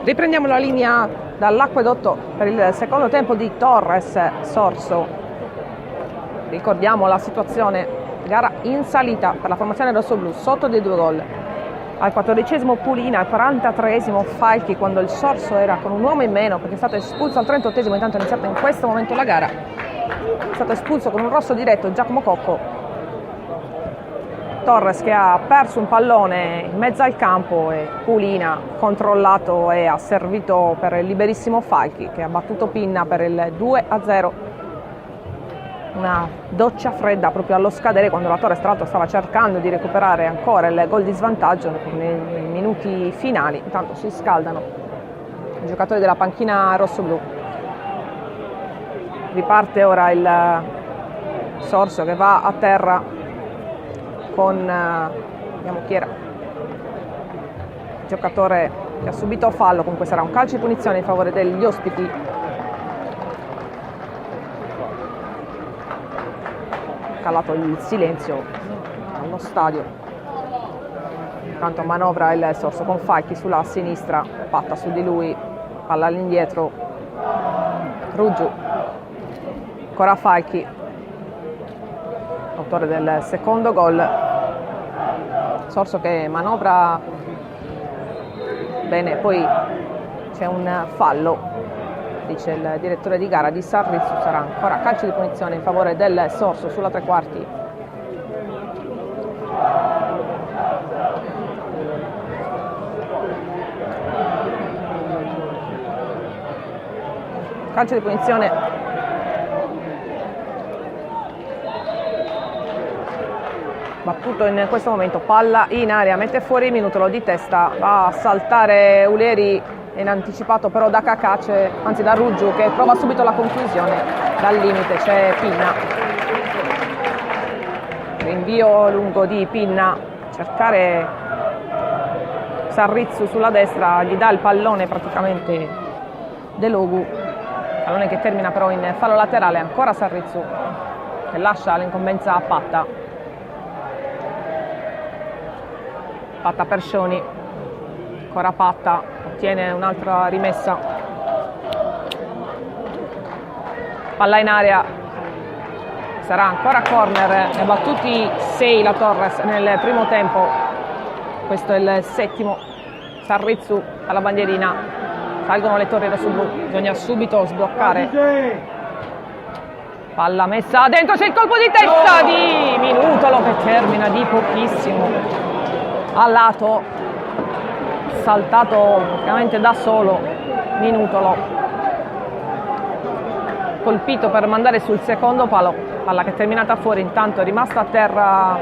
Riprendiamo la linea dall'acquedotto per il secondo tempo di Torres Sorso. Ricordiamo la situazione, gara in salita per la formazione rossoblu, sotto dei 2 gol. Al 14esimo Pulina, al 43esimo Falchi, quando il Sorso era con un uomo in meno perché è stato espulso al 38esimo, intanto è iniziata in questo momento la gara. È stato espulso con un rosso diretto Giacomo Cocco. Torres che ha perso un pallone in mezzo al campo e Pulina controllato e ha servito per il liberissimo Falchi che ha battuto Pinna per il 2-0. Una doccia fredda proprio allo scadere, quando la Torres tra l'altro stava cercando di recuperare ancora il gol di svantaggio nei minuti finali. Intanto si scaldano i giocatori della panchina rossoblù. Riparte ora il Sorso che va a terra con, vediamo chi era, il giocatore che ha subito fallo. Comunque sarà un calcio di punizione in favore degli ospiti. Calato il silenzio allo stadio. Intanto manovra il Sorso con Falchi sulla sinistra, patta su di lui, palla all'indietro, Ruggiu, ancora Falchi, autore del secondo gol. Sorso che manovra bene, poi c'è un fallo, dice il direttore di gara di Sarrizzu. Sarà ancora calcio di punizione in favore del Sorso sulla tre quarti. Calcio di punizione battuto in questo momento, palla in aria, mette fuori Minutolo di testa, va a saltare Uleri in anticipato però da Cacace, anzi da Ruggiu, che prova subito la conclusione. Dal limite c'è Pinna, rinvio lungo di Pinna, cercare Sarrizzu sulla destra, gli dà il pallone praticamente Delogu, pallone che termina però in fallo laterale. Ancora Sarrizzu che lascia l'incombenza a Patta. Patta per Scioni, ancora Patta, ottiene un'altra rimessa, palla in aria, sarà ancora corner. Ne ha battuti 6 la Torres nel primo tempo, questo è il settimo. Sarrizzu alla bandierina, salgono le torri rossoblu, bisogna subito sbloccare, palla messa dentro, c'è il colpo di testa di Minutolo che termina di pochissimo a lato, saltato praticamente da solo Minutolo, colpito per mandare sul secondo palo, palla che è terminata fuori. Intanto è rimasta a terra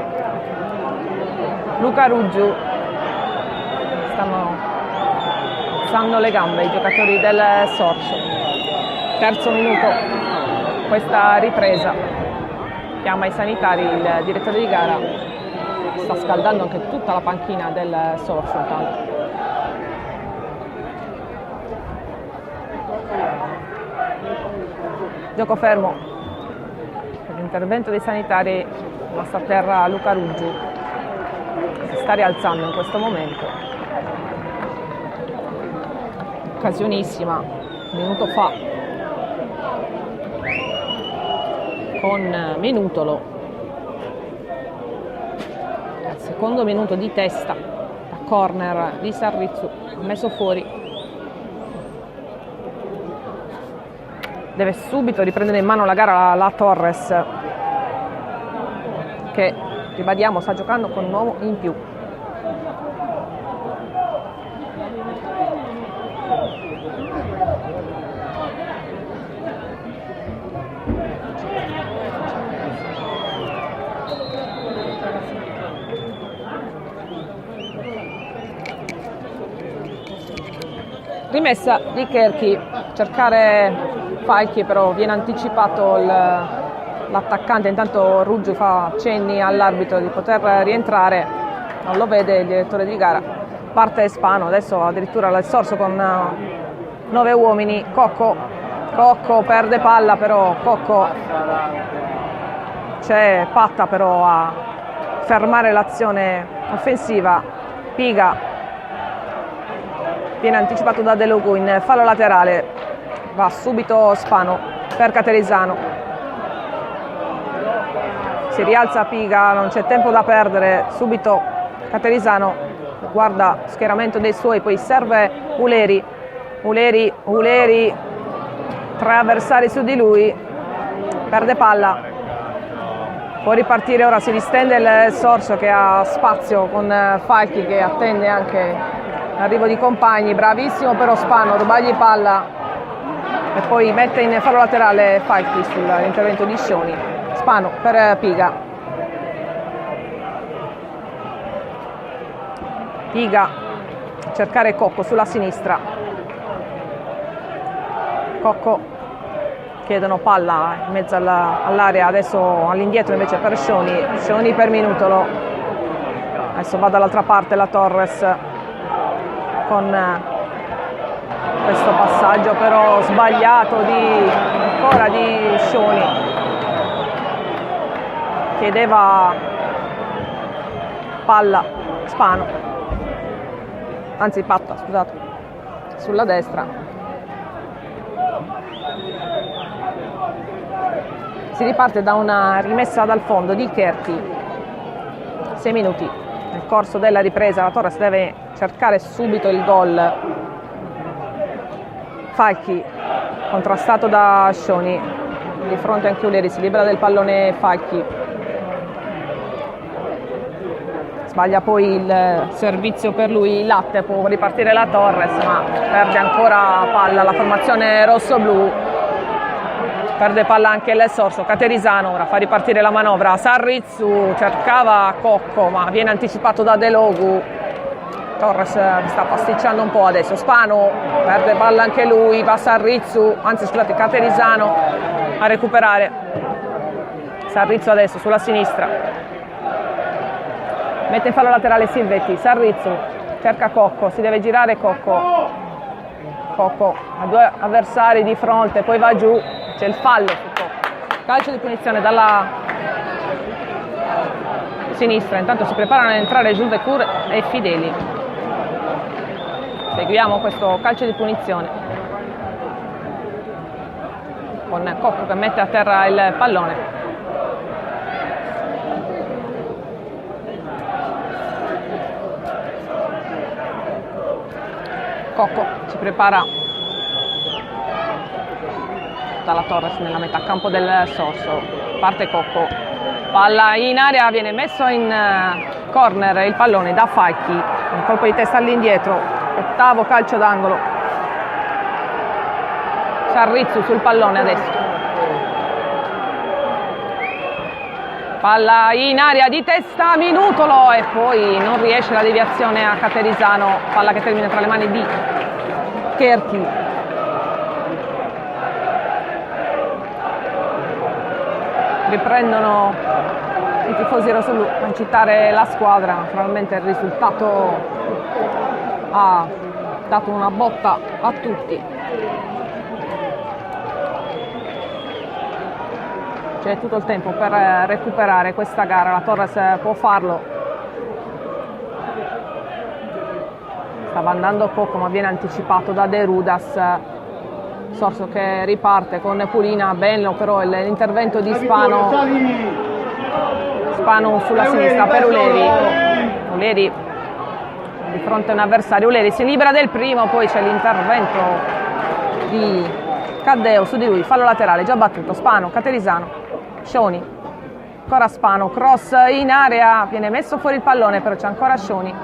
Luca Ruggiu, stanno alzando le gambe i giocatori del Sorso. Terzo minuto, questa ripresa, chiama i sanitari il direttore di gara, sta scaldando anche tutta la panchina del Sorso. Intanto gioco fermo per l'intervento dei sanitari, rimasta a terra Luca Ruggiu, si sta rialzando in questo momento. Occasionissima un minuto fa con Minutolo, secondo minuto di testa da corner di Sarrizzu, messo fuori. Deve subito riprendere in mano la gara la Torres, che ribadiamo sta giocando con un uomo in più. Rimessa di Kerchi, cercare Falchi, però viene anticipato l'attaccante. Intanto Ruggiu fa cenni all'arbitro di poter rientrare, non lo vede il direttore di gara. Parte Spano, adesso addirittura il Sorso con 9 uomini. Cocco perde palla, però Cocco, c'è Patta però a fermare l'azione offensiva. Piga viene anticipato da De Logu in fallo laterale, va subito Spano per Caterizano, si rialza Piga, non c'è tempo da perdere, subito Caterizano guarda schieramento dei suoi, poi serve Uleri, 3 avversari su di lui, perde palla, può ripartire ora, si distende il Sorso che ha spazio con Falchi che attende anche l'arrivo di compagni, bravissimo però Spano, rubagli palla e poi mette in fallo laterale Falchi sull'intervento di Scioni. Spano per Piga, cercare Cocco sulla sinistra, Cocco, chiedono palla in mezzo all'area, adesso all'indietro invece per Scioni per Minutolo, adesso va dall'altra parte la Torres con questo passaggio però sbagliato ancora di Scioni, chiedeva palla Spano, anzi Patta, scusate, sulla destra, si riparte da una rimessa dal fondo di Cherchi, 6 minuti nel corso della ripresa, la Torres deve cercare subito il gol, Falchi contrastato da Scioni, di fronte anche Uleri, si libera del pallone Falchi, sbaglia poi il servizio per lui Latte, può ripartire la Torres ma perde ancora palla la formazione rosso-blu, perde palla anche il Sorso, Caterizano ora fa ripartire la manovra, Sarrizzu cercava Cocco ma viene anticipato da De Logu, Torres sta pasticciando un po' adesso, Spano perde palla anche lui, va Sarrizzu, anzi scusate Caterizano a recuperare, Sarrizzu adesso sulla sinistra, mette in fallo laterale Silvetti, Sarrizzu cerca Cocco, si deve girare Cocco ha 2 avversari di fronte, poi va giù, c'è il fallo su Cocco, calcio di punizione dalla sinistra, intanto si preparano ad entrare Juvecourt e Fideli, seguiamo questo calcio di punizione con Cocco che mette a terra il pallone, Cocco si prepara dalla Torres nella metà campo del Sorso, parte Cocco, palla in area, viene messo in corner il pallone da Falchi, un colpo di testa all'indietro, 8° calcio d'angolo, Sarrizzu sul pallone adesso, palla in area di testa, Minutolo e poi non riesce la deviazione a Caterizano, palla che termina tra le mani di Cherchi, riprendono i tifosi rossoblu a incitare la squadra, naturalmente il risultato ha dato una botta a tutti, c'è tutto il tempo per recuperare questa gara, la Torres può farlo, stava andando Cocco ma viene anticipato da De Rudas, Sorso che riparte con Pulina, bello però l'intervento di Spano sulla sinistra per Uleri di fronte a un avversario, Uleri si libera del primo, poi c'è l'intervento di Caddeo su di lui, fallo laterale già battuto, Spano, Caterizano, Scioni, ancora Spano, cross in area, viene messo fuori il pallone però c'è ancora Scioni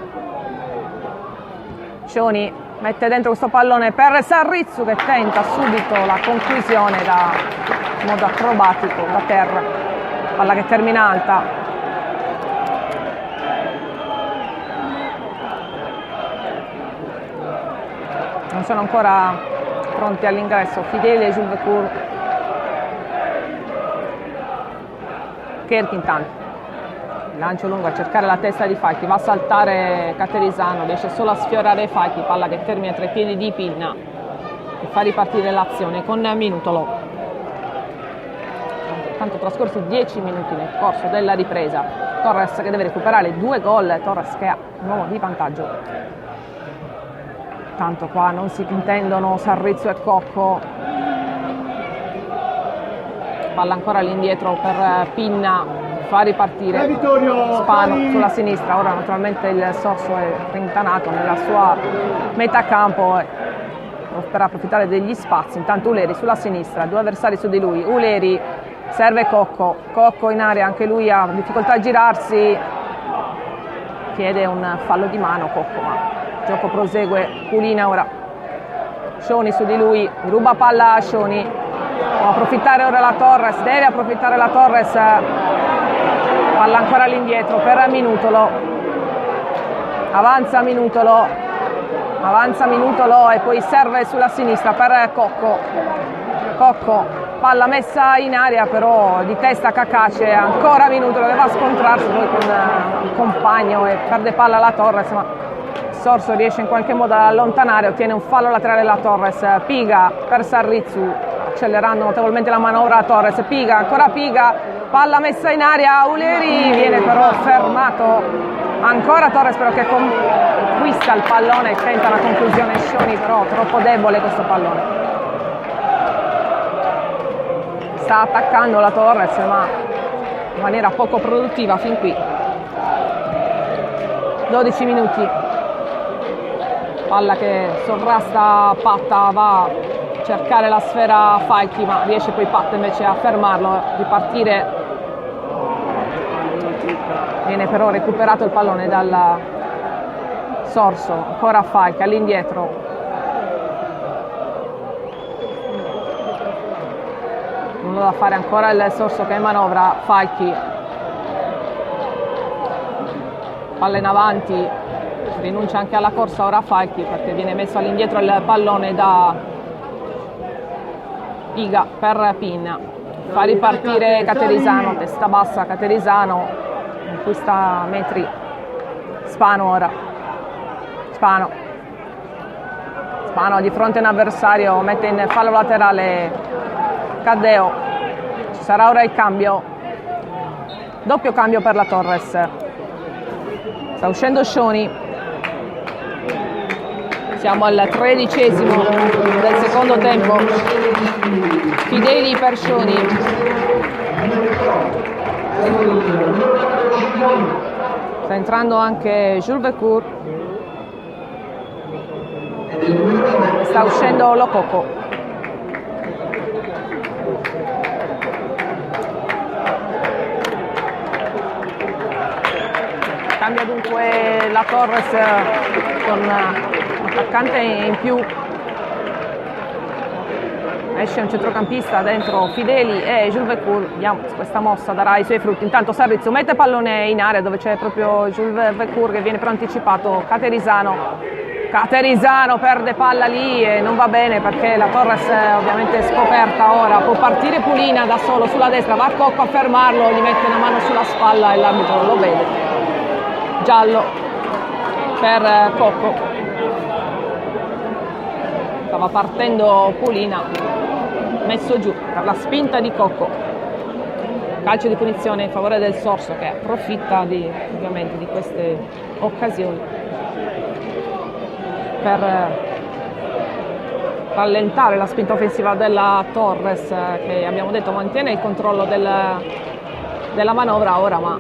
mette dentro questo pallone per Sarrizzu che tenta subito la conclusione in modo acrobatico da terra, palla che termina alta, non sono ancora pronti all'ingresso Fideli e Juvecourt, Cherchi intanto lancio lungo a cercare la testa di Falchi, va a saltare Caterizano, riesce solo a sfiorare Falchi, palla che termina tra i piedi di Pinna e fa ripartire l'azione con Minutolo. Tanto trascorsi 10 minuti nel corso della ripresa, Torres che deve recuperare 2 gol, Torres che ha un uomo di vantaggio Intanto qua non si intendono Sarrizzo e Cocco. Palla ancora all'indietro per Pinna, fa ripartire Spano sulla sinistra. Ora naturalmente il Sorso è rintanato nella sua metà campo per approfittare degli spazi. Intanto Uleri sulla sinistra, 2 avversari su di lui. Uleri serve Cocco, Cocco in area, anche lui ha difficoltà a girarsi, chiede un fallo di mano Cocco, ma il gioco prosegue. Pulina ora, Scioni su di lui, ruba palla a Scioni, può approfittare ora la Torres, deve approfittare la Torres, palla ancora all'indietro per Minutolo, avanza Minutolo e poi serve sulla sinistra per Cocco. Cocco, palla messa in aria però di testa Cacace, ancora Minutolo che va a scontrarsi poi con il compagno e perde palla la Torres, ma Sorso riesce in qualche modo ad allontanare, ottiene un fallo laterale la Torres. Piga per Sarrizzu, accelerando notevolmente la manovra a Torres. Piga, ancora Piga, palla messa in aria, Uleri viene però fermato, ancora Torres però che conquista il pallone e tenta la conclusione. Scioni però troppo debole questo pallone, sta attaccando la Torres ma in maniera poco produttiva fin qui. 12 minuti, palla che sovrasta Patta, va a cercare la sfera Falchi ma riesce poi Patta invece a fermarlo, ripartire. Viene però recuperato il pallone dal Sorso, ancora Falchi all'indietro, nulla da fare, ancora il Sorso che manovra. Falchi, palla in avanti, rinuncia anche alla corsa ora Falchi perché viene messo all'indietro il pallone da Piga per Pinna, fa ripartire Caterisano, testa bassa Caterisano, conquista metri. Spano ora, Spano di fronte a un avversario, mette in fallo laterale Caddeo. Ci sarà ora il cambio, doppio cambio per la Torres, sta uscendo Scioni, siamo al 13° del secondo tempo. Fideli per Scioni, sta entrando anche Jules Vecourt, sta uscendo Lococo. Cambia dunque la Torres con un attaccante in più, esce un centrocampista dentro Fideli e Jules Vecourt. Vediamo se questa mossa darà i suoi frutti. Intanto Sarrizzo mette pallone in area dove c'è proprio Jules Vecourt che viene però anticipato. Caterisano perde palla lì e non va bene perché la Torres ovviamente è scoperta ora. Può partire Pulina da solo sulla destra, va Cocco a fermarlo, gli mette una mano sulla spalla e l'arbitro lo vede. Giallo per Cocco, stava partendo Pulina, messo giù per la spinta di Cocco. Calcio di punizione in favore del Sorso che approfitta ovviamente di queste occasioni per rallentare la spinta offensiva della Torres che abbiamo detto mantiene il controllo della manovra ora ma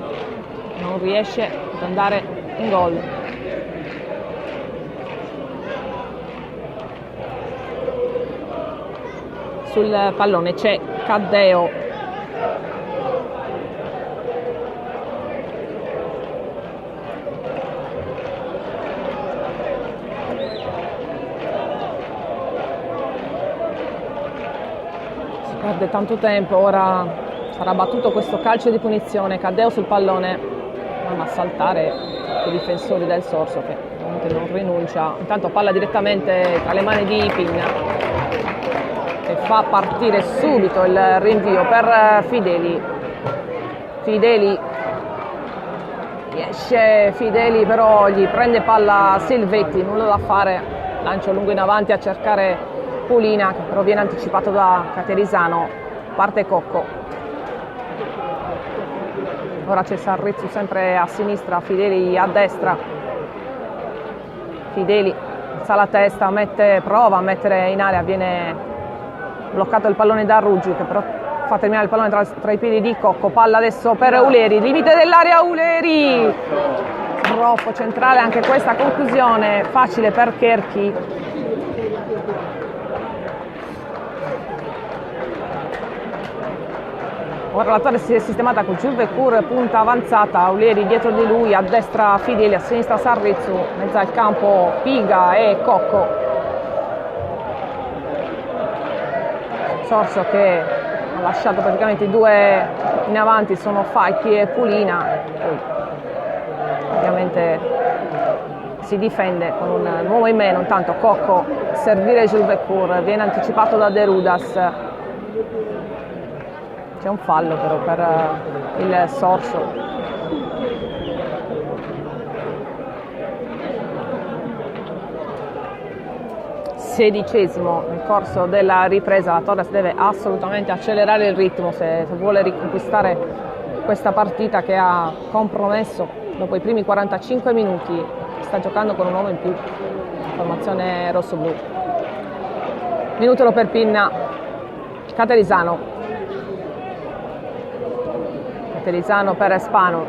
non riesce ad andare in gol. Sul pallone c'è Caddeo, si perde tanto tempo, ora sarà battuto questo calcio di punizione. Caddeo sul pallone, a saltare i difensori del Sorso che non rinuncia. Intanto palla direttamente tra le mani di Pinna che fa partire subito il rinvio per Fideli. Riesce Fideli però gli prende palla Silvetti, nulla da fare, lancio lungo in avanti a cercare Pulina che però viene anticipato da Caterisano, parte Cocco. Ora c'è Sarrizzu sempre a sinistra, Fideli a destra. Fideli alza la testa, prova a mettere in area, viene bloccato il pallone da Ruggiu, che però fa terminare il pallone tra i piedi di Cocco. Palla adesso per Uleri, limite dell'area Uleri, troppo centrale anche questa conclusione, facile per Cherchi. Ora la Torre si è sistemata con Giulvecourt, punta avanzata, Uleri dietro di lui, a destra Fideli, a sinistra Sarrizzu, mezzo al campo Piga e Cocco. Sorso che ha lasciato praticamente i due in avanti, sono Falchi e Pulina. Poi, ovviamente si difende con un uomo in meno, intanto Cocco, servire Giulvecourt, viene anticipato da De Rudas. C'è un fallo però per il Sorso. Sedicesimo nel corso della ripresa, la Torres deve assolutamente accelerare il ritmo se vuole riconquistare questa partita che ha compromesso dopo i primi 45 minuti. Sta giocando con un uomo in più, formazione rosso-blu. Minutolo per Pinna, Caterisano per Spano.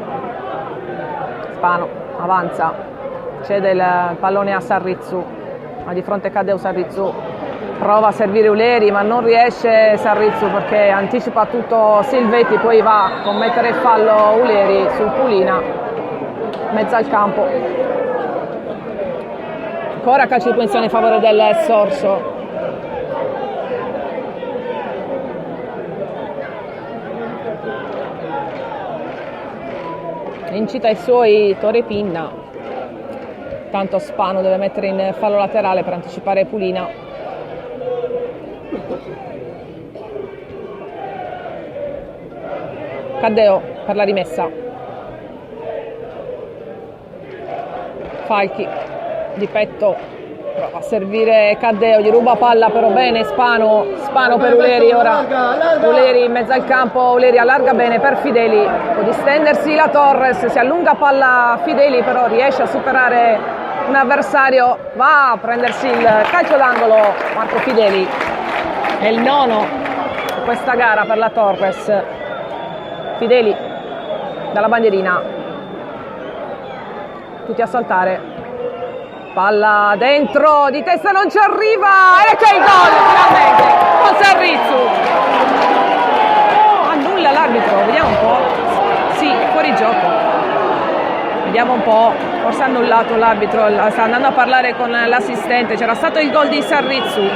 Spano avanza, cede il pallone a Sarrizzu, ma di fronte Caddeo. Sarrizzu prova a servire Uleri ma non riesce Sarrizzu perché anticipa tutto Silvetti, poi va a commettere il fallo Uleri sul Pulina, mezzo al campo. Ancora calcio di punizione in favore del Sorso. Incita i suoi Torre Pinna, tanto Spano deve mettere in fallo laterale per anticipare Pulina. Caddeo per la rimessa, Falchi di petto, prova a servire Caddeo, gli ruba palla però bene Spano per Uleri. Ora Uleri in mezzo al campo, Uleri allarga bene per Fideli, può distendersi la Torres, si allunga palla Fideli però riesce a superare un avversario, va a prendersi il calcio d'angolo Marco Fideli. È il nono di questa gara per la Torres. Fideli dalla bandierina, tutti a saltare. Palla dentro, di testa non ci arriva e c'è il gol finalmente con Sarrizzu. Annulla l'arbitro, vediamo un po'. Sì, fuori gioco. Vediamo un po', forse ha annullato l'arbitro, sta andando a parlare con l'assistente. C'era stato il gol di Sarrizzu.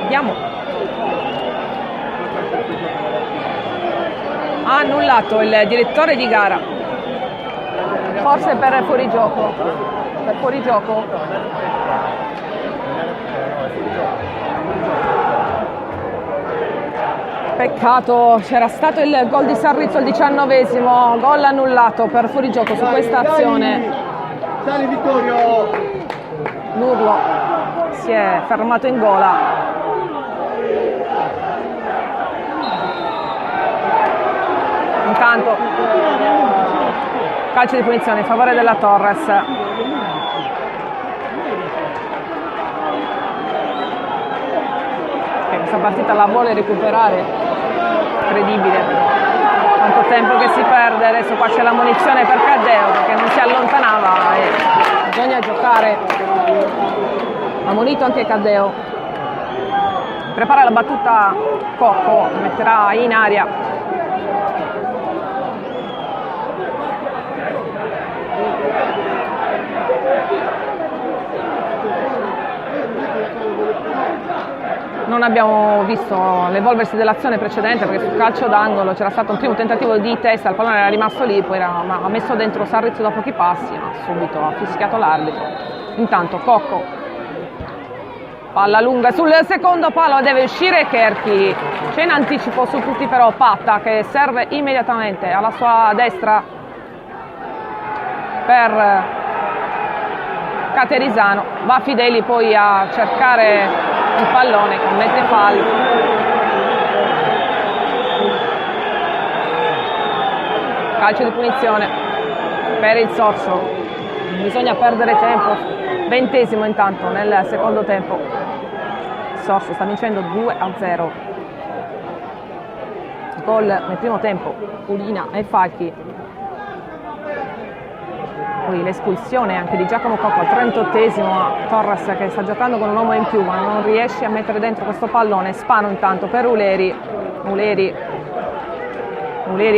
Vediamo. Ha annullato il direttore di gara, forse per fuorigioco. Peccato, c'era stato il gol di Sarrizzo al 19esimo, gol annullato per fuorigioco su questa azione. Sali Vittorio! Nurlo si è fermato in gola. Intanto calcio di punizione in favore della Torres. Questa partita la vuole recuperare, incredibile quanto tempo che si perde. Adesso qua c'è la munizione per Caddeo perché non si allontanava e bisogna giocare. Ammonito anche Caddeo, prepara la battuta Cocco, metterà in aria. Non abbiamo visto l'evolversi dell'azione precedente perché sul calcio d'angolo c'era stato un primo tentativo di testa, il pallone era rimasto lì, poi ha messo dentro Sarrizzo da pochi passi, ma subito ha fischiato l'arbitro. Intanto Cocco, palla lunga sul secondo palo, deve uscire Cherchi, c'è in anticipo su tutti però Patta che serve immediatamente alla sua destra per Caterisano, va Fideli poi a cercare il pallone, commette fallo. calcio di punizione per il Sorso, bisogna perdere tempo, 20° intanto nel secondo tempo. Il Sorso sta vincendo 2-0. Gol nel primo tempo Pulina e Falchi, poi l'espulsione anche di Giacomo Cocco al 38°, Torres che sta giocando con un uomo in più ma non riesce a mettere dentro questo pallone. Spano intanto per Uleri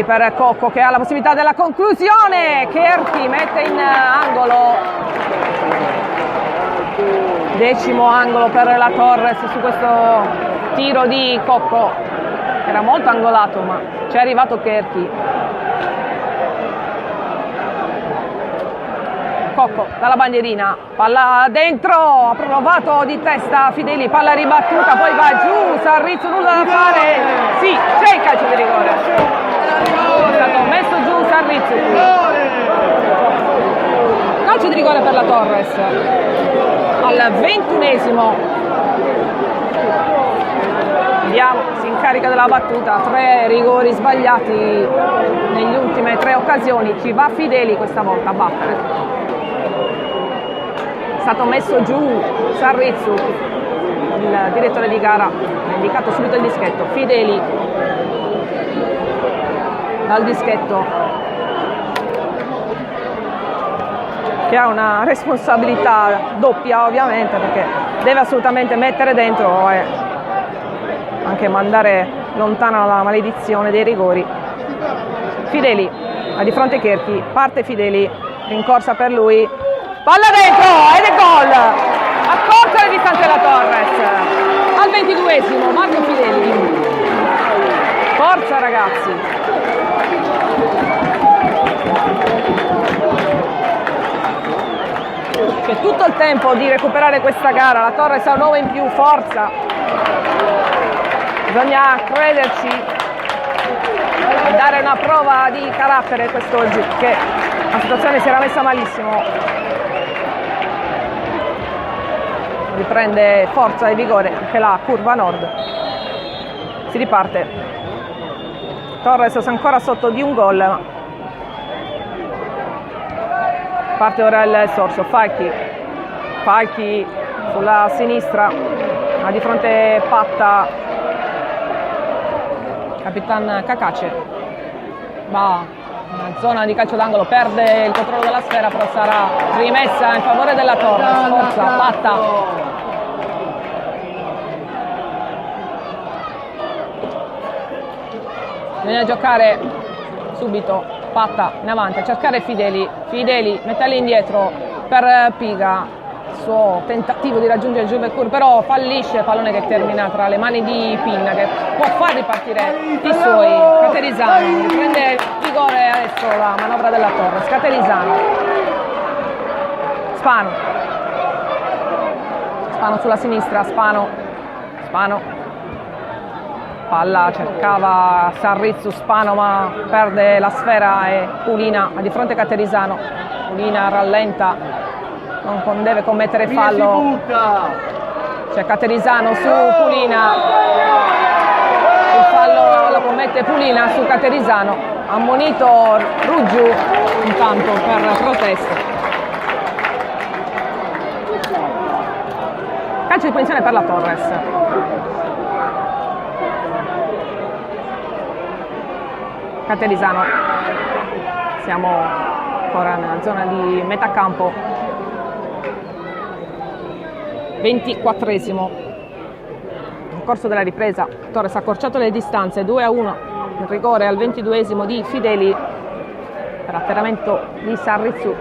per Cocco che ha la possibilità della conclusione, Cherchi mette in angolo, 10° angolo per la Torres su questo tiro di Cocco, era molto angolato ma ci è arrivato Cherchi. Cocco dalla bandierina, palla dentro, ha provato di testa Fideli, palla ribattuta, poi va giù, Sarrizzo nulla da fare, sì, c'è il calcio di rigore, è stato messo giù Sarrizzo qui. Calcio di rigore per la Torres al 21°. Vediamo, si incarica della battuta, 3 rigori sbagliati negli ultime 3 occasioni, ci va Fideli questa volta a battere. È stato messo giù Sarrizzu, il direttore di gara ha indicato subito il dischetto. Fideli dal dischetto, che ha una responsabilità doppia ovviamente, perché deve assolutamente mettere dentro e anche mandare lontana la maledizione dei rigori. Fideli ha di fronte Cherchi, parte Fideli, rincorsa per lui, palla dentro ed è gol, accorcia le distanze della Torres al 22°. Marco Fideli, forza ragazzi. C'è tutto il tempo di recuperare questa gara, la Torres ha un uomo in più, forza, bisogna crederci e dare una prova di carattere quest'oggi, che la situazione si era messa malissimo. Riprende forza e vigore anche la curva nord, si riparte. Torres ancora sotto di un gol, parte ora il Sorso. Falchi sulla sinistra, ha di fronte Patta, Capitan Cacace, va una zona di calcio d'angolo, perde il controllo della sfera, però sarà rimessa in favore della Torres. Forza Patta, bisogna giocare subito. Patta in avanti a cercare Fideli, mette all'indietro per Piga, il suo tentativo di raggiungere Juvecourt però fallisce, pallone che termina tra le mani di Pinna, che può far ripartire i suoi. Caterisano riprende vigore adesso la manovra della Torres. Caterisano, Spano sulla sinistra, Spano, palla cercava Sarrizzu, Spano ma perde la sfera e Pulina ha di fronte Caterisano. Pulina rallenta, non deve commettere fallo, c'è Caterisano su Pulina, il fallo lo commette Pulina su Caterisano, ammonito Ruggiu intanto per protesta. Calcio di punizione per la Torres. Caterisano, siamo ancora nella zona di metà campo, 24°, nel corso della ripresa Torres ha accorciato le distanze, 2-1, il rigore al 22° di Fideli per atterramento di Sarrizzu.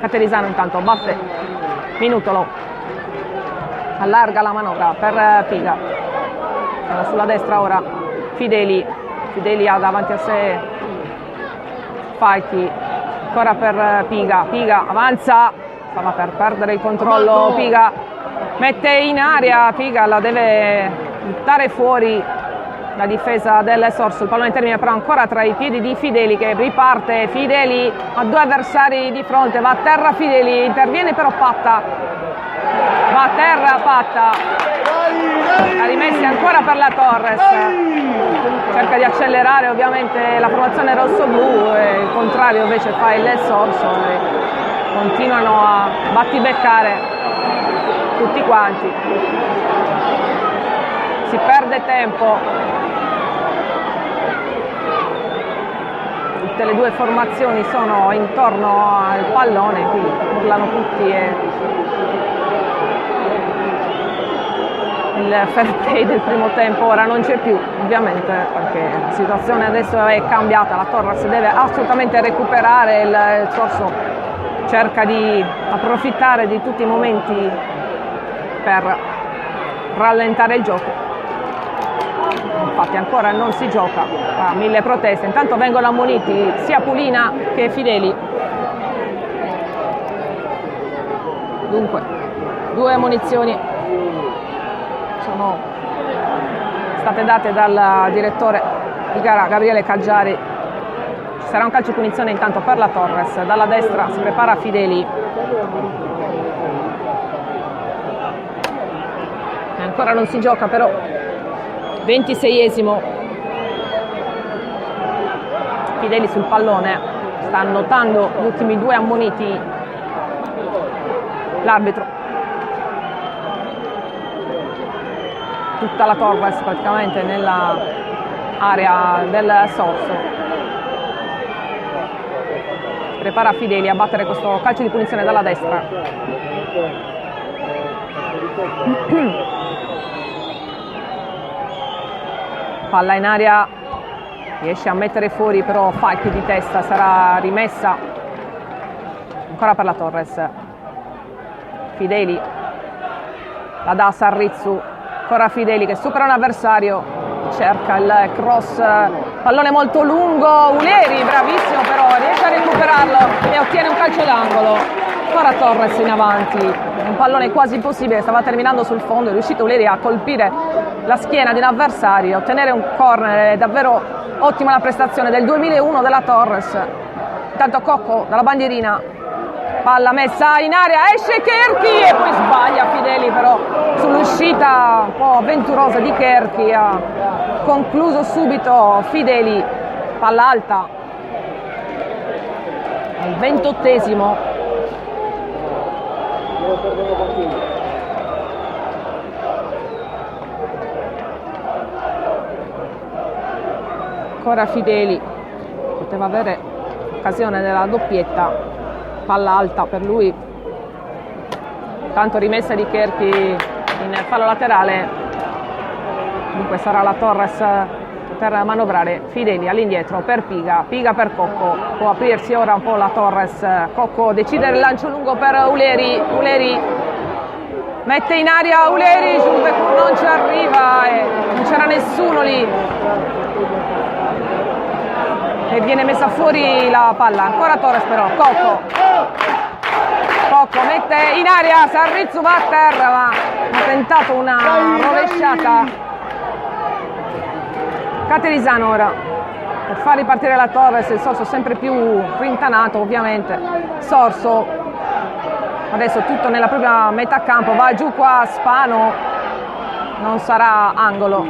Caterisano intanto batte Minutolo, allarga la manovra per Piga, sulla destra ora Fideli ha davanti a sé Falchi, ancora per Piga avanza, stava per perdere il controllo, Piga mette in aria, Piga la deve buttare fuori la difesa del Sorso, il pallone termina però ancora tra i piedi di Fideli che riparte. Fideli ha 2 avversari di fronte, va a terra Fideli, interviene però Patta, va a terra Patta, la rimessa ancora per la Torres, cerca di accelerare ovviamente la formazione rosso-blu, e il contrario invece fa il Sorso, e continuano a battibeccare tutti quanti, si perde tempo. Tutte le due formazioni sono intorno al pallone, qui urlano tutti e il fair play del primo tempo ora non c'è più, ovviamente, perché la situazione adesso è cambiata, la Torres deve assolutamente recuperare, il Sorso cerca di approfittare di tutti i momenti per rallentare il gioco. Infatti ancora non si gioca, fa 1000 proteste, intanto vengono ammoniti sia Pulina che Fideli. Dunque 2 ammonizioni sono state date dal direttore di gara Gabriele Caggiari. Ci sarà un calcio di punizione intanto per la Torres, dalla destra si prepara Fideli e ancora non si gioca, però 26esimo, Fideli sul pallone, sta annotando gli ultimi 2 ammoniti l'arbitro. Tutta la Torres praticamente nella area del Sorso, prepara Fideli a battere questo calcio di punizione dalla destra. Palla in aria, riesce a mettere fuori però Falchi di testa, sarà rimessa ancora per la Torres. Fideli la dà a Sarrizzu, ancora Fideli che supera un avversario, cerca il cross, pallone molto lungo, Uleri bravissimo però, riesce a recuperarlo e ottiene un calcio d'angolo. Ancora Torres in avanti, un pallone quasi impossibile, stava terminando sul fondo, è riuscito Uleri a colpire la schiena di un avversario, ottenere un corner. È davvero ottima la prestazione del 2001 della Torres. Intanto Cocco dalla bandierina, palla messa in aria, esce Cherchi e poi sbaglia Fideli, però sull'uscita un po' avventurosa di Cherchi ha concluso subito Fideli. Palla alta al 28esimo. Ancora Fideli, poteva avere occasione della doppietta, palla alta per lui, tanto rimessa di Cherchi in fallo laterale, dunque sarà la Torres per manovrare. Fideli all'indietro per Piga, Piga per Cocco, può aprirsi ora un po' la Torres, Cocco decide il lancio lungo per Uleri, Uleri mette in aria Uleri, Giulbecur non ci arriva e non c'era nessuno lì e viene messa fuori la palla. Ancora Torres però, Cocco mette in aria, Sarrizzu va a terra ma ha tentato una rovesciata. Caterisano ora per far ripartire la Torres, il Sorso sempre più rintanato ovviamente. Sorso adesso tutto nella propria metà campo, va giù qua Spano, non sarà angolo.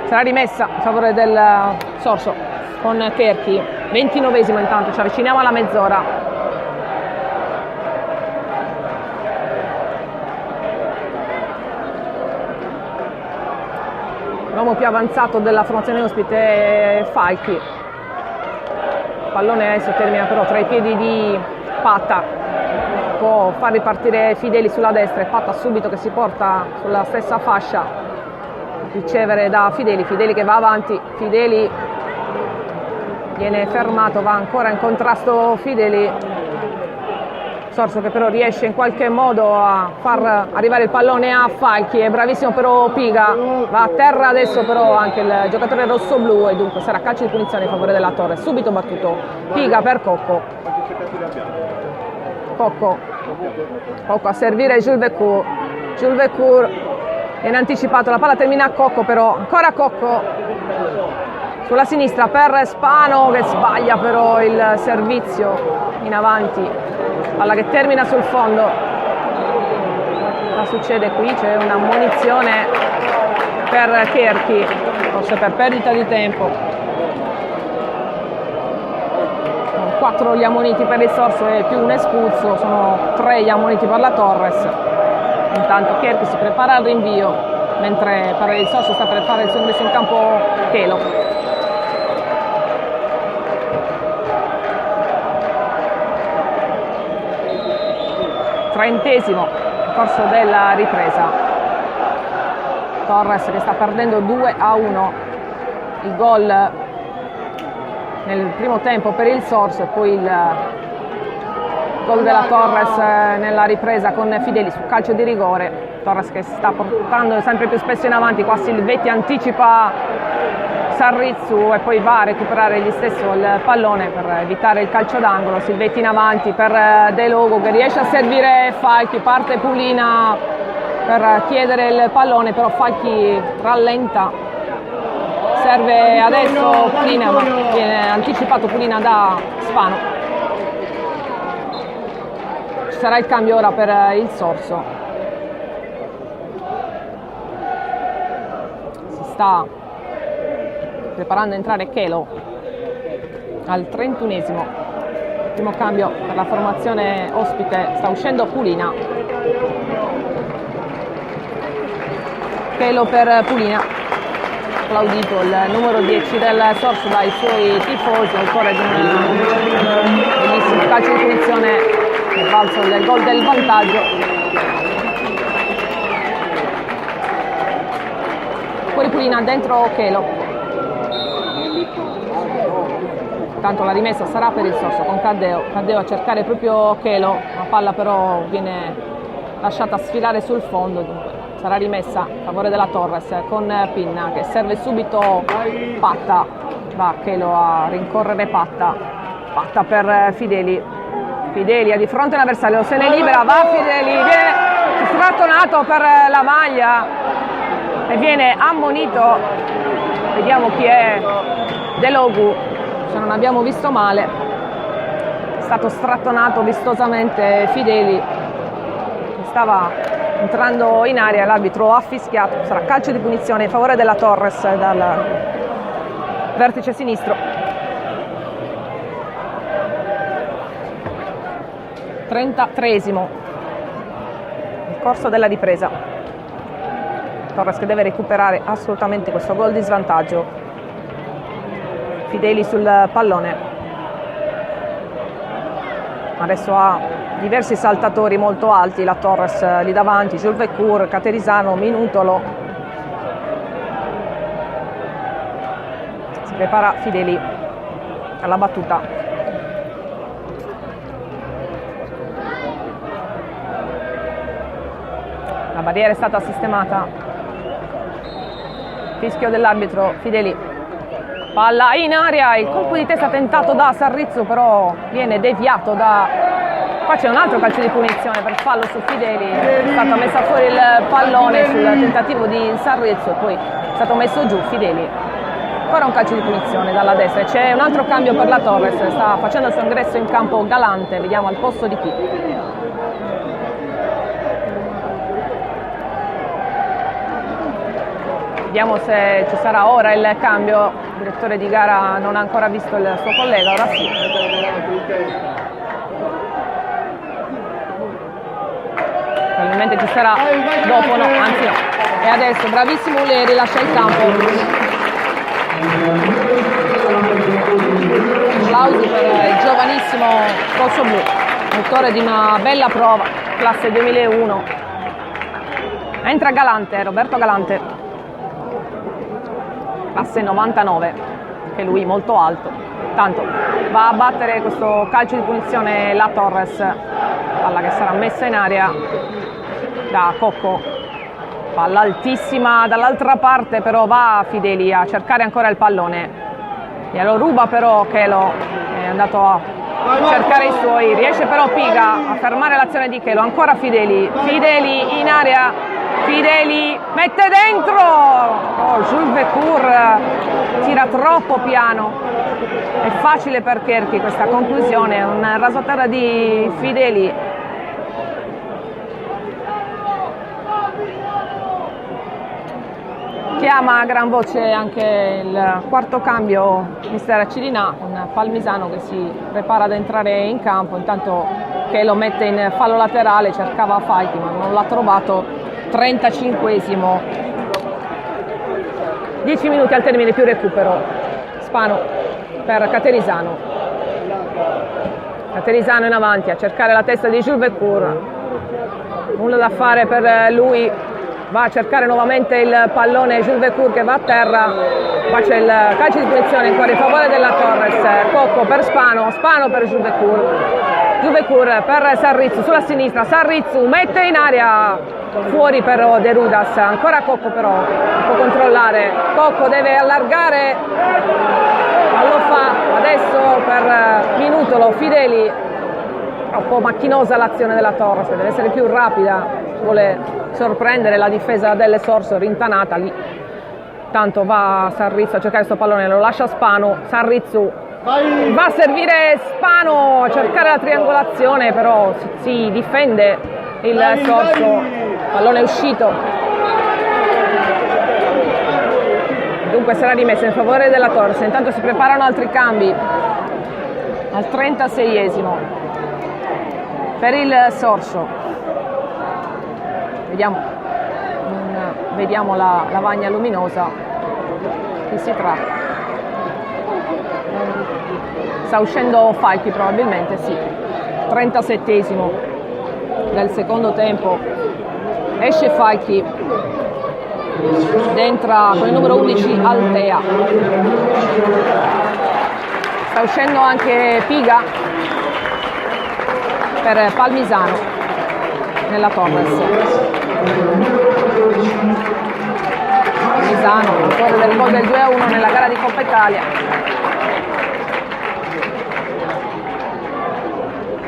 Sarà rimessa a favore del Sorso con Cherchi. 29esimo intanto, ci avviciniamo alla mezz'ora. L'uomo più avanzato della formazione ospite è Falchi. Il pallone adesso termina però tra i piedi di Patta. Può far ripartire Fideli sulla destra e Patta subito che si porta sulla stessa fascia. Ricevere da Fideli, Fideli che va avanti, Fideli viene fermato, va ancora in contrasto Fideli. Sorso che però riesce in qualche modo a far arrivare il pallone a Falchi, è bravissimo però Piga, va a terra adesso però anche il giocatore rosso-blu e dunque sarà calcio di punizione in favore della Torre. Subito battuto Piga per Cocco, Cocco a servire Giulbecur, viene anticipato, la palla termina a Cocco però, ancora Cocco sulla sinistra per Spano che sbaglia però il servizio in avanti, palla che termina sul fondo. Cosa succede qui? C'è una ammonizione per Cherchi, forse per perdita di tempo. 4 gli ammoniti per il Sorso e più un espulso, sono 3 gli ammoniti per la Torres. Intanto Cherchi si prepara al rinvio, mentre per il Sorso sta per fare il suo ingresso in campo Chelo. Trentesimo corso della ripresa. Torres che sta perdendo 2-1. Il gol nel primo tempo per il Sorso e poi il gol della Torres nella ripresa con Fideli su calcio di rigore. Torres che si sta portando sempre più spesso in avanti, qua Silvetti anticipa Sarrizzu e poi va a recuperare egli stesso il pallone per evitare il calcio d'angolo. Silvetti in avanti per De Logo che riesce a servire Falchi, parte Pulina per chiedere il pallone, però Falchi rallenta, serve adesso Pulina ma viene anticipato Pulina da Spano. Ci sarà il cambio ora per il Sorso. Si sta preparando a entrare Chelo al 31esimo. Primo cambio per la formazione ospite, sta uscendo Pulina. Chelo per Pulina, applaudito il numero 10 del Sorso dai suoi tifosi, autore di un bellissimo calcio di punizione che valso del gol del vantaggio. Fuori Pulina, dentro Chelo. Tanto la rimessa sarà per il Sorso con Caddeo a cercare proprio Chelo, la palla però viene lasciata sfilare sul fondo, dunque sarà rimessa a favore della Torres con Pinna che serve subito Patta. Va Chelo a rincorrere Patta per Fideli. Fideli è di fronte all'avversario, se ne libera, va Fideli, viene strattonato per la maglia e viene ammonito. Vediamo chi è. De Logu, se non abbiamo visto male, è stato strattonato vistosamente Fideli, stava entrando in area, l'arbitro ha fischiato, sarà calcio di punizione in favore della Torres dal vertice sinistro. 33esimo il corso della ripresa. Torres che deve recuperare assolutamente questo gol di svantaggio. Fideli sul pallone, adesso ha diversi saltatori molto alti la Torres lì davanti, Giulvecourt, Caterisano, Minutolo. Si prepara Fideli alla battuta. La barriera è stata sistemata, fischio dell'arbitro. Fideli, palla in aria, il colpo di testa tentato da Sarrizzu però viene deviato da... Qua c'è un altro calcio di punizione per fallo su Fideli, è stata messa fuori il pallone sul tentativo di Sarrizzu e poi è stato messo giù Fideli. Ancora un calcio di punizione dalla destra, c'è un altro cambio per la Torres, sta facendo il suo ingresso in campo Galante, vediamo al posto di chi. Vediamo se ci sarà ora il cambio, il direttore di gara non ha ancora visto il suo collega, ora sì. Probabilmente ci sarà dopo, no, anzi no. E adesso bravissimo Uleri, lascia il campo. Applausi per il giovanissimo rossoblu, autore di una bella prova, classe 2001. Entra Galante, Roberto Galante, classe 99, che lui molto alto. Tanto va a battere questo calcio di punizione la Torres, palla che sarà messa in aria da Cocco, palla altissima dall'altra parte, però va Fideli a cercare ancora il pallone, glielo ruba però Chelo, è andato a cercare i suoi, riesce però Piga a fermare l'azione di Chelo, ancora Fideli in area, Fideli mette dentro, Jules Vecour tira troppo piano, è facile per Cherki questa conclusione, un rasoterra di Fideli. Chiama a gran voce anche il quarto cambio mister Cirinà, un Palmisano che si prepara ad entrare in campo, intanto che lo mette in fallo laterale, cercava Falchi ma non l'ha trovato. 35esimo, 10 minuti al termine più recupero. Spano per Caterisano in avanti a cercare la testa di Jules Vecour, nulla da fare per lui, va a cercare nuovamente il pallone Jules Vecour che va a terra, qua c'è il calcio di punizione ancora in favore della Torres. Cocco per Spano per Jules Vecour per Sarrizzu sulla sinistra, Sarrizzu mette in aria, fuori però De Rudas, ancora Cocco però può controllare, Cocco deve allargare, non lo fa adesso per Minutolo. Fideli, troppo macchinosa l'azione della Torres, deve essere più rapida, vuole sorprendere la difesa dell'Esorso rintanata lì. Tanto va Sarrizzu a cercare questo pallone, lo lascia Spano, Sarrizzu va a servire Spano a cercare la triangolazione, però si difende il Sorso, pallone è uscito, dunque sarà rimessa in favore della Torres. Intanto si preparano altri cambi al 36esimo per il Sorso. Vediamo la lavagna luminosa, chi si tratta? Sta uscendo Falchi probabilmente, sì. 37esimo del secondo tempo, esce Falchi ed entra con il numero 11 Altea. Sta uscendo anche Piga per Palmisano nella Torres. Palmisano, autore del gol del 2-1 nella gara di Coppa Italia.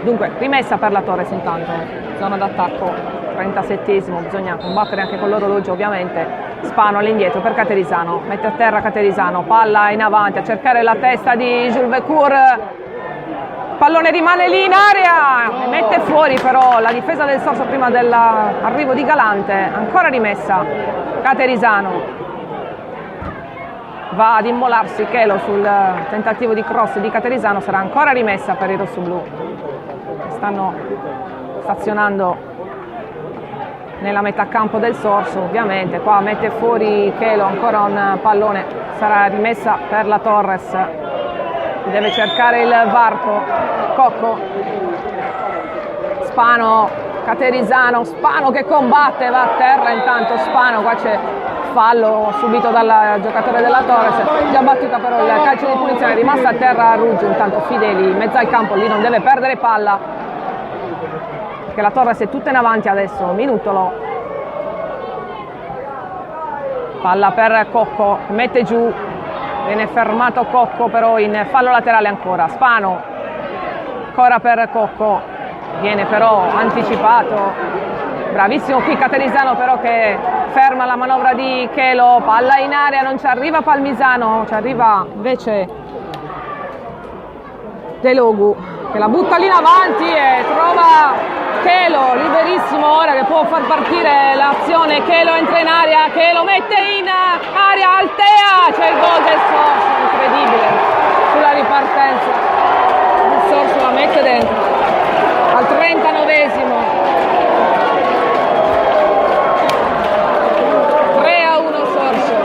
Dunque, rimessa per la Torres intanto, zona d'attacco, 37esimo, bisogna combattere anche con l'orologio ovviamente. Spano all'indietro per Caterisano, mette a terra Caterisano, palla in avanti a cercare la testa di Jules Vecour, pallone rimane lì in area, mette fuori però la difesa del Sorso prima dell'arrivo di Galante. Ancora rimessa Caterisano, va ad immolarsi Chelo sul tentativo di cross di Caterisano, sarà ancora rimessa per i rossoblù, stanno stazionando nella metà campo del Sorso. Ovviamente qua mette fuori Chelo, ancora un pallone, sarà rimessa per la Torres, deve cercare il varco. Cocco, Spano, Caterisano, Spano che combatte, va a terra intanto Spano, qua c'è fallo subito dal giocatore della Torres, già battuta però il calcio di punizione, è rimasta a terra Ruggio. Intanto Fideli in mezzo al campo, lì non deve perdere palla perché la Torres è tutta in avanti adesso. Minutolo, palla per Cocco, mette giù, viene fermato Cocco però in fallo laterale ancora. Spano ancora per Cocco, viene però anticipato, bravissimo qui Caterisano però che ferma la manovra di Chelo, palla in area, non ci arriva Palmisano, ci arriva invece De Logu che la butta lì in avanti e trova Chelo, liberissimo ora che può far partire l'azione. Chelo entra in area, Chelo mette in area, Altea, c'è il gol del Sorso, incredibile sulla ripartenza, il Sorso la mette dentro al 39esimo. 3-1 Sorso.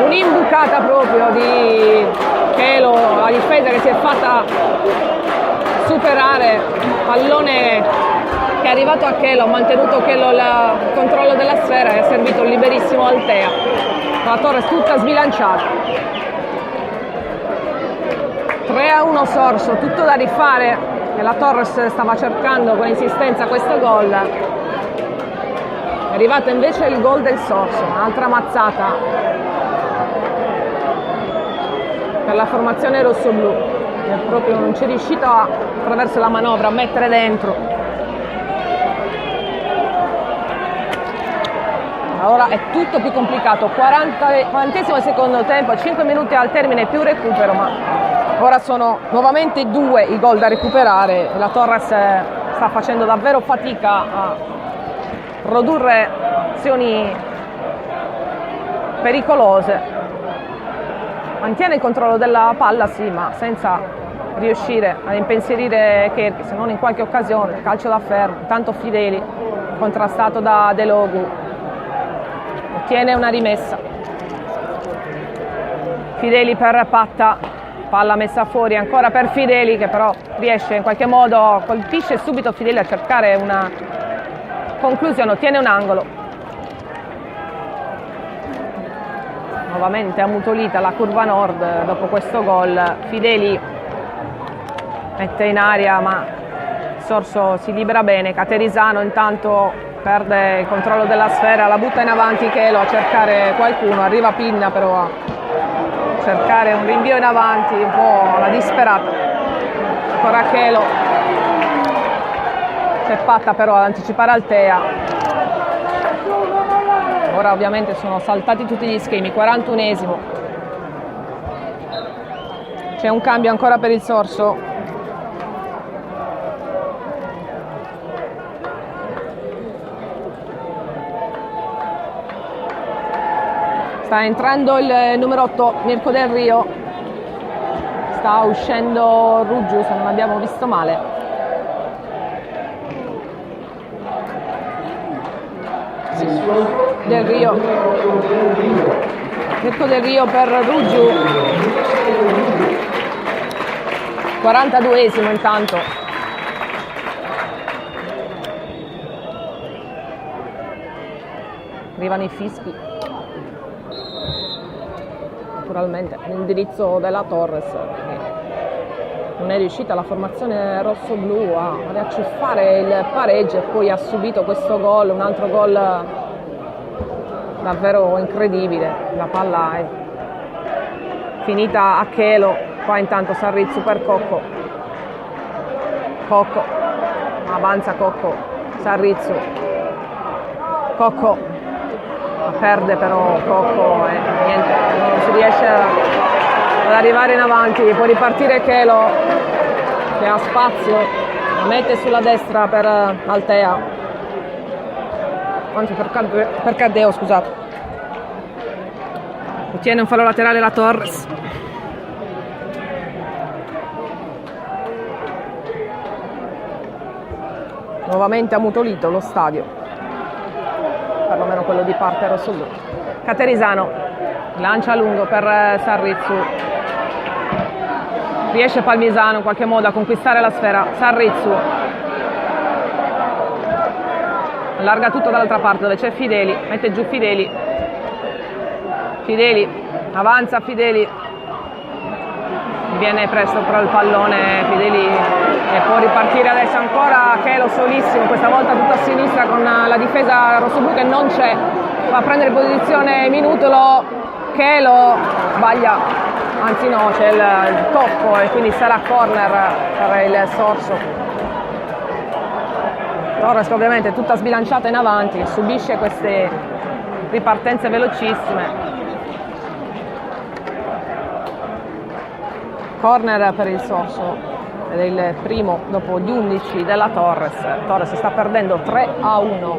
Un'imbucata proprio di Chelo, la difesa che si è fatta superare, pallone che è arrivato a Chelo, ha mantenuto Chelo il controllo della sfera e ha servito il liberissimo Altea. La Torres tutta sbilanciata. 3-1 Sorso, tutto da rifare e la Torres stava cercando con insistenza questo gol. È arrivato invece il gol del Sorso, un'altra mazzata per la formazione rossoblù. proprio non c'è riuscito attraverso la manovra a mettere dentro. Ora è tutto più complicato, 40esimo secondo tempo, 5 minuti al termine più recupero, ma ora sono nuovamente 2 i gol da recuperare. La Torres sta facendo davvero fatica a produrre azioni pericolose. Mantiene il controllo della palla, sì, ma senza riuscire a impensierire Kerk, se non in qualche occasione. Calcio da fermo, intanto Fideli, contrastato da Delogu, ottiene una rimessa. Fideli per Patta, palla messa fuori ancora per Fideli, che però riesce in qualche modo, colpisce subito Fideli a cercare una conclusione, ottiene un angolo. Nuovamente ammutolita la curva nord dopo questo gol. Fideli mette in aria, ma Sorso si libera bene. Caterisano intanto perde il controllo della sfera, la butta in avanti Chelo a cercare qualcuno, arriva Pinna però a cercare un rinvio in avanti, un po' la disperata. Ancora Chelo, c'è Patta però ad anticipare Altea. Ora ovviamente sono saltati tutti gli schemi, 41esimo. C'è un cambio ancora per il Sorso. Sta entrando il numero 8, Mirko Del Rio. Sta uscendo Ruggiu, se non abbiamo visto male. Del Rio. Mirko Del Rio per Ruggiu. 42esimo intanto. Arrivano i fischi. Naturalmente l'indirizzo della Torres, non è riuscita la formazione rosso-blu a riacciuffare il pareggio e poi ha subito questo gol, un altro gol davvero incredibile. La palla è finita a Chelo, qua intanto Sarrizzu per Cocco, avanza Cocco, Sarrizzu, Cocco perde però Cocco e niente, non si riesce ad arrivare in avanti. Può ripartire Chelo che ha spazio, la mette sulla destra per Altea, anzi per Caddeo, scusate. Ottiene un fallo laterale la Torres. Nuovamente ammutolito lo stadio, perlomeno quello di parte rosso-blu. Caterisano lancia a lungo per Sarrizzu, riesce Palmisano in qualche modo a conquistare la sfera. Sarrizzu allarga tutto dall'altra parte dove c'è Fideli, mette giù Fideli, avanza Fideli, viene presto però il pallone Fideli e può ripartire adesso ancora Chelo solissimo, questa volta tutto a sinistra con la difesa rossoblu che non c'è, va a prendere posizione Minutolo, Chelo sbaglia, anzi no, c'è il tocco e quindi sarà corner per il Sorso. Torres ovviamente tutta sbilanciata in avanti, subisce queste ripartenze velocissime. Corner per il Sorso ed è il primo dopo gli 11 della Torres. Torres sta perdendo 3-1.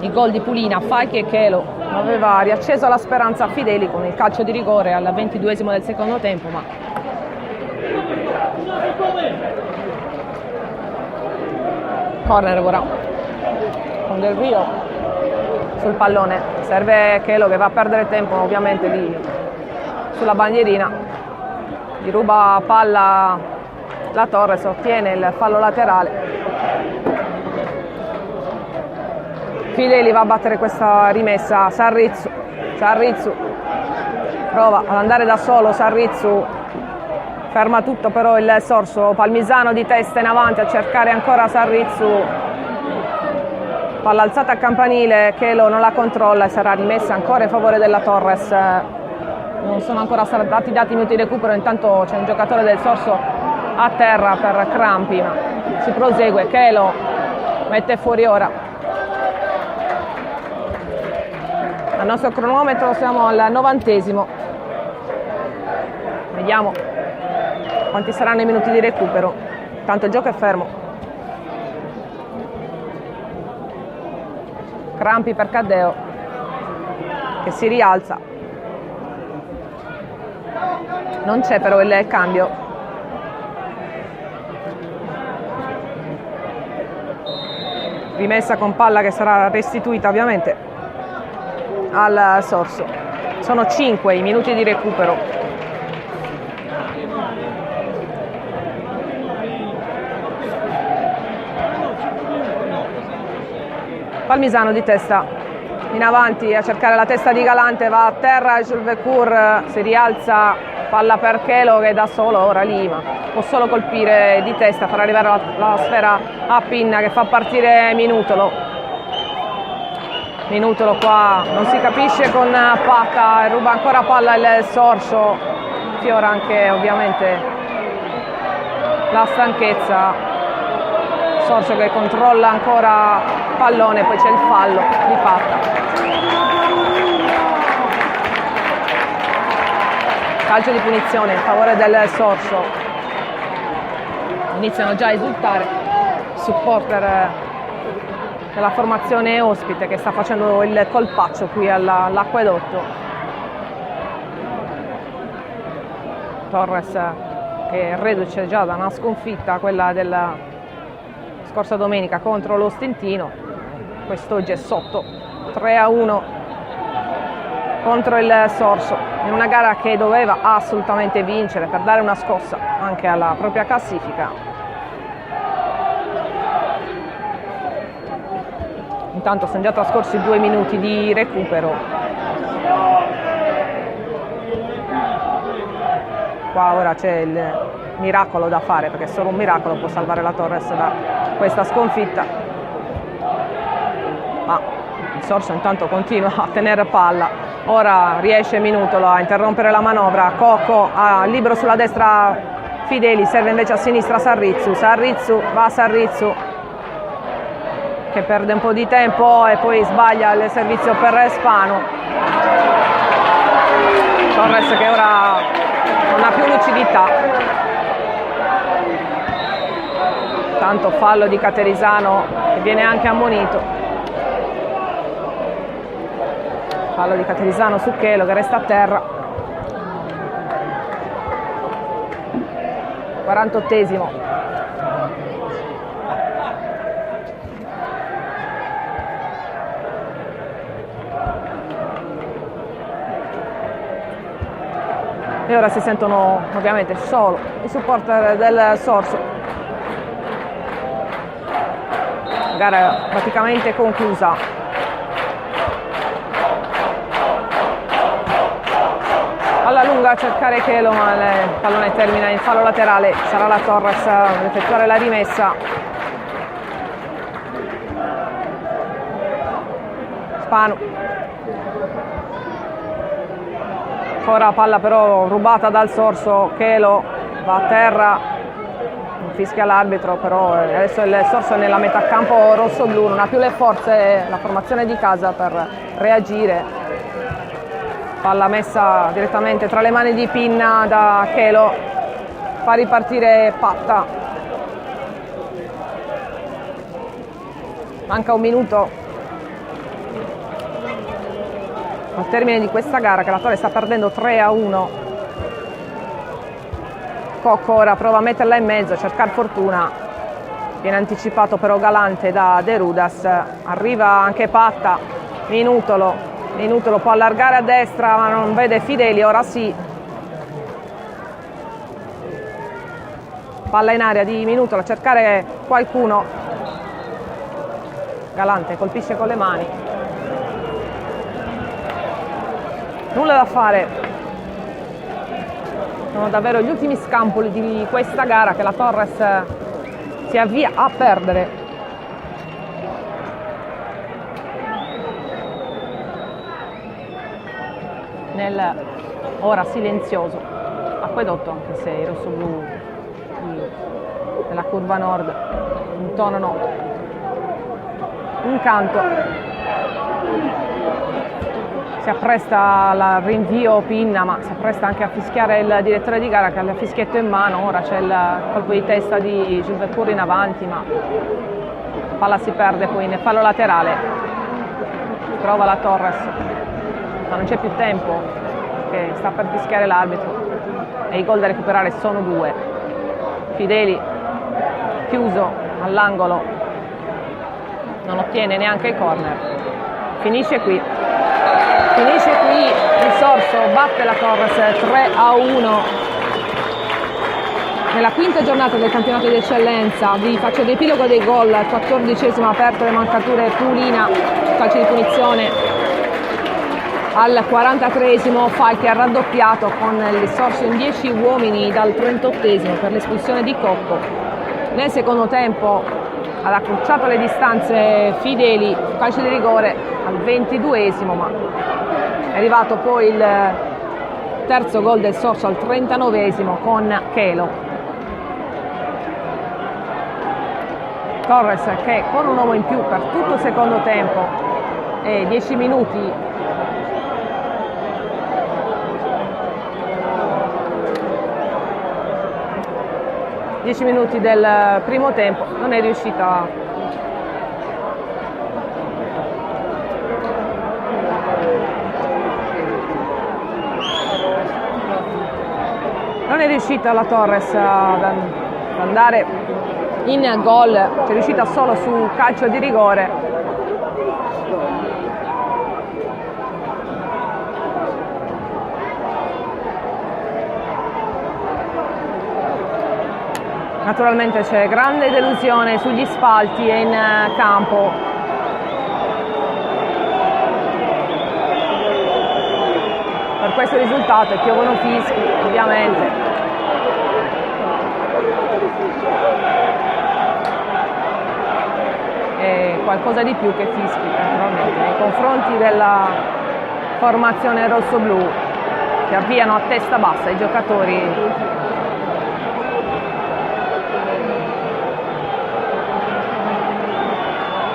I gol di Pulina, Falchi e Chelo aveva riacceso la speranza a Fideli con il calcio di rigore al 22esimo del secondo tempo, ma corner ora con Del Rio sul pallone, serve Chelo che va a perdere tempo ovviamente sulla bandierina, gli ruba palla la Torres, ottiene il fallo laterale. Fideli va a battere questa rimessa, Sarrizzu prova ad andare da solo, Sarrizzu ferma tutto però il Sorso, Palmisano di testa in avanti a cercare ancora Sarrizzu, palla alzata a campanile, Chelo non la controlla e sarà rimessa ancora in favore della Torres. non sono ancora stati dati minuti di recupero, intanto c'è un giocatore del Sorso a terra per crampi, ma si prosegue. Chelo mette fuori ora. Al nostro cronometro siamo al 90°. Vediamo quanti saranno i minuti di recupero. Tanto il gioco è fermo. Crampi per Caddeo, che si rialza. Non c'è però il cambio. Rimessa con palla che sarà restituita ovviamente al Sorso. Sono 5 i minuti di recupero. Palmisano di testa in avanti a cercare la testa di Galante, va a terra Jules Vecour, si rialza, palla per Chelo che da solo ora lì, ma può solo colpire di testa, far arrivare la sfera a Pinna che fa partire Minutolo. Minutolo qua non si capisce con Patta, ruba ancora palla il Sorso, fiora anche ovviamente la stanchezza. Sorso che controlla ancora pallone, poi c'è il fallo di Patta. Calcio di punizione in favore del Sorso. Iniziano già a esultare supporter della formazione ospite che sta facendo il colpaccio qui all'Acquedotto. Torres che è reduce già da una sconfitta, quella della scorsa domenica contro lo Stintino. Quest'oggi è sotto 3-1 contro il Sorso in una gara che doveva assolutamente vincere per dare una scossa anche alla propria classifica. Intanto sono già trascorsi 2 minuti di recupero. Qua ora c'è il miracolo da fare, perché solo un miracolo può salvare la Torres da questa sconfitta. Ma il Sorso intanto continua a tenere palla. Ora riesce Minutolo a interrompere la manovra. Cocco ha libero sulla destra Fideli, serve invece a sinistra Sarrizzu. Va Sarrizzu che perde un po' di tempo e poi sbaglia il servizio per Spano. Torres che ora non ha più lucidità. Tanto fallo di Caterisano che viene anche ammonito. Fallo di Caterisano su Chelo che resta a terra. 48°. E ora si sentono ovviamente solo i supporter del Sorso. La gara è praticamente conclusa. Alla lunga a cercare Chelo, ma il pallone termina in fallo laterale. Sarà la Torres ad effettuare la rimessa. Spanu. Ancora palla però rubata dal Sorso. Chelo va a terra, fischia l'arbitro, però adesso il Sorso è nella metà campo rosso-blu, non ha più le forze la formazione di casa per reagire. Palla messa direttamente tra le mani di Pinna da Chelo, fa ripartire Patta. Manca un minuto al termine di questa gara che la Torre sta perdendo 3-1. Cocco ora prova a metterla in mezzo, a cercare fortuna. Viene anticipato però Galante da De Rudas. Arriva anche Patta. Minutolo può allargare a destra ma non vede Fideli, ora sì. Palla in aria di Minutolo a cercare qualcuno. Galante colpisce con le mani. Nulla da fare. Sono davvero gli ultimi scampoli di questa gara che la Torres si avvia a perdere. nel ora silenzioso acquedotto, anche se i rossoblù della curva nord intonano un canto. Si appresta al rinvio Pinna, ma si appresta anche a fischiare il direttore di gara che ha il fischietto in mano. Ora c'è il colpo di testa di Gilberto in avanti, ma la palla si perde poi nel fallo laterale. Prova la Torres, ma non c'è più tempo, che sta per fischiare l'arbitro e i gol da recuperare sono 2. Fideli chiuso all'angolo, non ottiene neanche il corner. Finisce qui il Sorso, batte la Torres 3-1 nella quinta giornata del campionato di eccellenza. Vi faccio l'epilogo dei gol: 14esimo aperto le mancature Pulina, calcio di punizione. Al 43esimo Falchi ha raddoppiato con il Sorso in 10 uomini dal 38esimo per l'espulsione di Cocco. Nel secondo tempo ha accorciato le distanze Fideli, calcio di rigore al 22esimo, ma è arrivato poi il terzo gol del Sorso al 39esimo con Chelo. Torres che con un uomo in più per tutto il secondo tempo e 10 minuti del primo tempo non è riuscita la Torres ad andare in gol, è riuscita solo su calcio di rigore. Naturalmente c'è grande delusione sugli spalti e in campo. Per questo risultato piovono fischi, ovviamente. E qualcosa di più che fischi, naturalmente, nei confronti della formazione rossoblù, che avviano a testa bassa i giocatori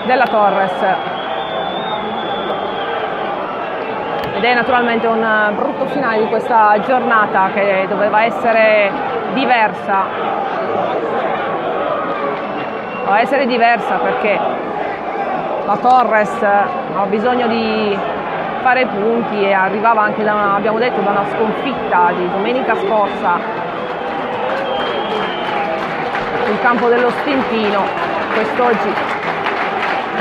della Torres. Ed è naturalmente un brutto finale di questa giornata che doveva essere diversa. Doveva essere diversa perché la Torres ha bisogno di fare punti e arrivava anche da abbiamo detto, da una sconfitta di domenica scorsa sul campo dello Stintino. Quest'oggi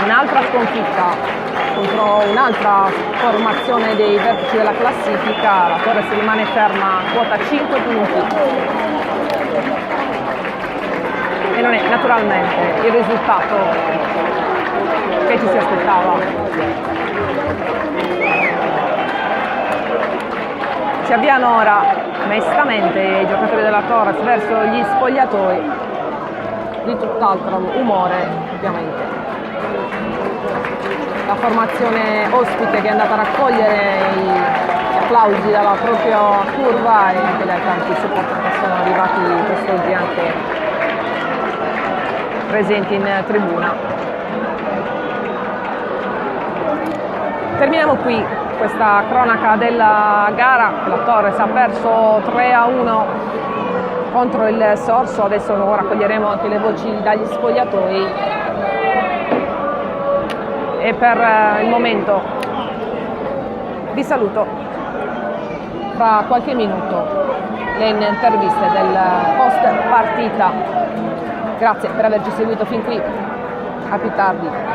un'altra sconfitta contro un'altra formazione dei vertici della classifica. La Torres rimane ferma a quota 5 punti e non è naturalmente il risultato che ci si aspettava. Si avviano ora mestamente i giocatori della Torres verso gli spogliatoi, di tutt'altro umore ovviamente. La formazione ospite che è andata a raccogliere gli applausi dalla propria curva e anche dai tanti supporter che sono arrivati quest'oggi anche presenti in tribuna. Terminiamo qui questa cronaca della gara. La Torres ha perso 3-1 contro il Sorso. Adesso raccoglieremo anche le voci dagli spogliatoi. E per il momento vi saluto. Fra qualche minuto le interviste del post partita. Grazie per averci seguito fin qui. A più tardi.